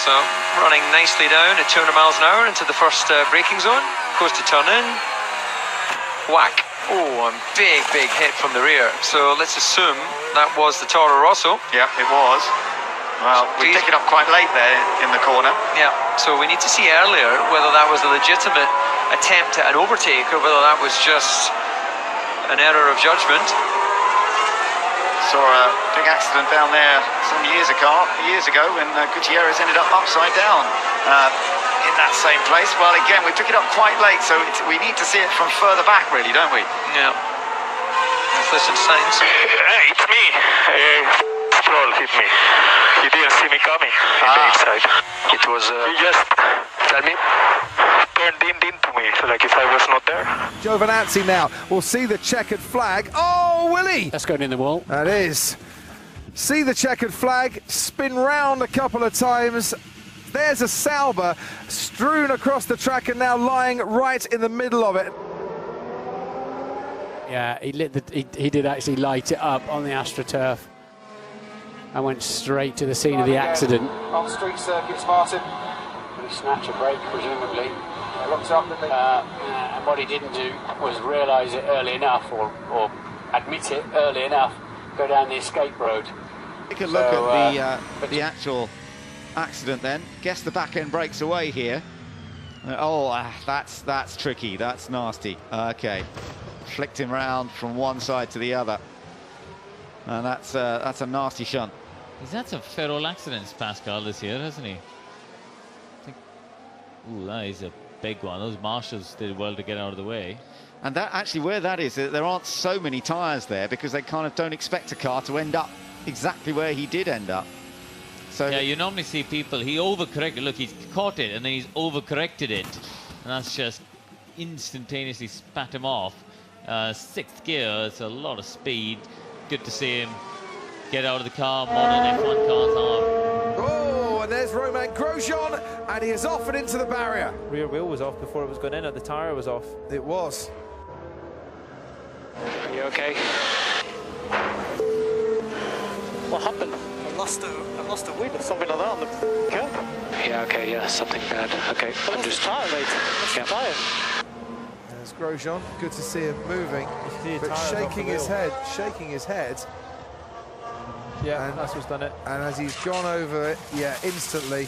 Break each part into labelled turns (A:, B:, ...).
A: So running nicely down at 200 miles an hour into the first braking zone. Goes to turn in. Whack. Oh, a big hit from the rear. So let's assume that was the Toro Rosso.
B: Yeah, it was. Well, we picked it up quite late there in the corner.
A: Yeah, so we need to see earlier whether that was a legitimate attempt at an overtake or whether that was just an error of judgment.
B: Saw a big accident down there some years ago when Gutierrez ended up upside down in that same place. Well, again, we took it up quite late, so we need to see it from further back, really, don't we?
A: Yeah. Let's listen to Sainz.
C: Hey, it's me. Stroll hit me. He didn't see me coming in the inside. It was... he just... Tell me? Turned into me, like if I was not there.
D: Giovinazzi now will see the checkered flag. Oh, Willie!
E: That's going in the wall.
D: That is. See the checkered flag, spin round a couple of times. There's a Sauber strewn across the track and now lying right in the middle of it.
E: Yeah, he did actually light it up on the AstroTurf and went straight to the scene of the accident.
F: On street circuits, Martin.
E: He snatched a brake, presumably.
F: Looked up, didn't he?
E: And what he didn't do was realise it early enough, or admit it early enough, go down the escape road.
G: Take a look at the actual accident then. Guess the back end breaks away here. That's tricky. That's nasty. Okay, flicked him round from one side to the other, and that's a nasty shunt.
H: He's had some feral accidents, Pascal, this year, hasn't he? Ooh, that is a big one. Those marshals did well to get out of the way.
G: And that actually, where that is, there aren't so many tyres there because they kind of don't expect a car to end up exactly where he did end up. So
H: yeah, you normally see people, he overcorrected. Look, he's caught it and then he's overcorrected it. And that's just instantaneously spat him off. Sixth gear, it's a lot of speed. Good to see him get out of the car. Modern F1 cars are.
D: Oh, and there's Romain Grosjean, and he is off and into the barrier.
I: Rear wheel was off before it was going in, and the tyre was off.
D: It was.
C: Are you okay? What happened?
I: I lost a wheel or something like that on the curb.
C: Yeah, okay, yeah, something bad. Okay,
I: I lost the tyre, mate.
C: Yeah.
I: Tyre.
D: There's Grosjean. Good to see him moving, but shaking his head.
I: Yeah, and that's what's done it.
D: And as he's gone over it, yeah, instantly,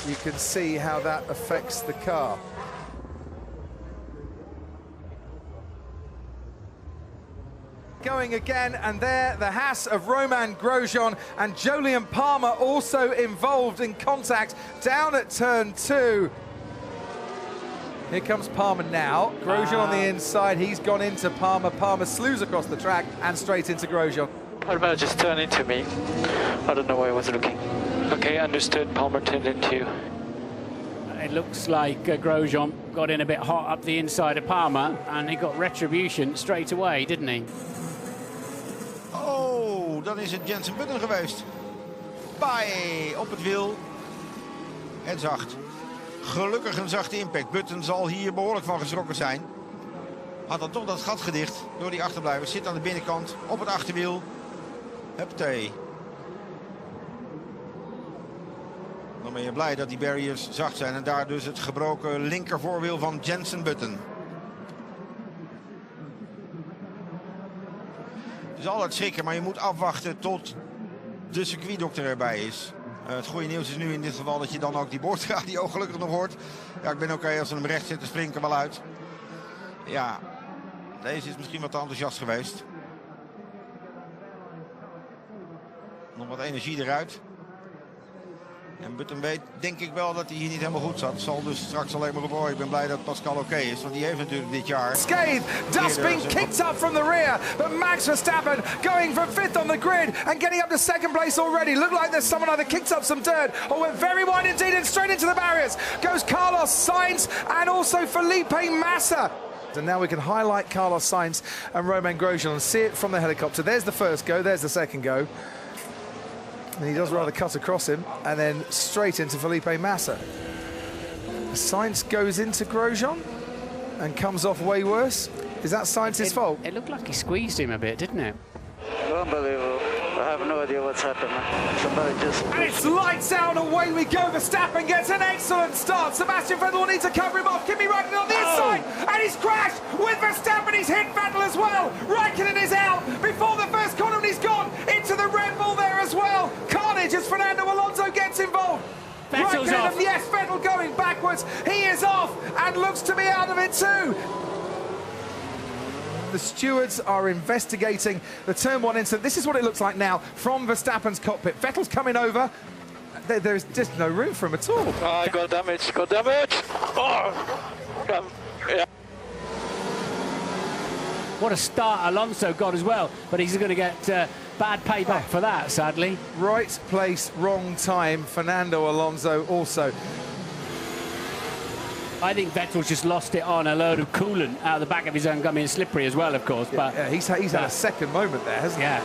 D: you can see how that affects the car. Going again, and there, the Haas of Romain Grosjean and Jolyon Palmer also involved in contact down at turn 2. Here comes Palmer now. Grosjean on the inside. He's gone into Palmer. Palmer slews across the track and straight into Grosjean.
C: What about just turn into me? I don't know where I was looking. Okay, understood. Palmer turned into you.
E: It looks like Grosjean got in a bit hot up the inside of Palmer, and he got retribution straight away, didn't he?
J: Oh, dan is het Jensen Button geweest. Bye, op het wiel. En zacht. Gelukkig een zachte impact. Button zal hier behoorlijk van geschrokken zijn. Had dan toch dat gat gedicht door die achterblijvers. Zit aan de binnenkant op het achterwiel. Huppatee. Dan ben je blij dat die barriers zacht zijn. En daar dus het gebroken linkervoorwiel van Jensen Button. Het is altijd schrikken, maar je moet afwachten tot de circuitdokter erbij is. Het goede nieuws is nu in dit geval dat je dan ook die boordradio gelukkig nog hoort. Ja, ik ben oké als ze hem recht zitten, springt er wel uit. Ja, deze is misschien wat te enthousiast geweest. Nog wat energie eruit. En Button weet, denk ik wel, dat hij hier niet helemaal goed zat. Zal dus straks alleen maar op, oh, ik ben blij dat Pascal oké is. Want die heeft natuurlijk dit jaar...
D: Scathed, dust being kicked up from the rear. But Max Verstappen going from 5th on the grid and getting up to 2nd place already. Looked like there's someone either kicked up some dirt or went very wide indeed and straight into the barriers. Goes Carlos Sainz and also Felipe Massa. And now we can highlight Carlos Sainz and Romain Grosjean and see it from the helicopter. There's the first go, there's the second go. And he does rather cut across him and then straight into Felipe Massa. Sainz goes into Grosjean and comes off way worse. Is that Sainz's fault?
E: It looked like he squeezed him a bit, didn't it?
C: Unbelievable.
I: I have no idea what's happened. Somebody just...
D: And it's lights out, away we go. Verstappen gets an excellent start. Sebastian Vettel will need to cover him off. Kimi Raikkonen on the inside, and he's crashed with Verstappen. He's hit Vettel as well. Raikkonen is out before the first corner, and he's gone into the Red Bull there as well. Carnage as Fernando Alonso gets involved.
E: Vettel's
D: Raikkonen,
E: off.
D: yes, Vettel going backwards. He is off and looks to be out of it too. The stewards are investigating the Turn 1 incident. This is what it looks like now from Verstappen's cockpit. Vettel's coming over. There's just no room for him at all.
I: I got damage, Oh! Yeah.
E: What a start Alonso got as well, but he's going to get bad payback for that, sadly.
D: Right place, wrong time. Fernando Alonso also.
E: I think Vettel's just lost it on a load of coolant out of the back of his own gummy and slippery as well, of course. But
D: he's had a second moment there, hasn't he?
E: Yeah.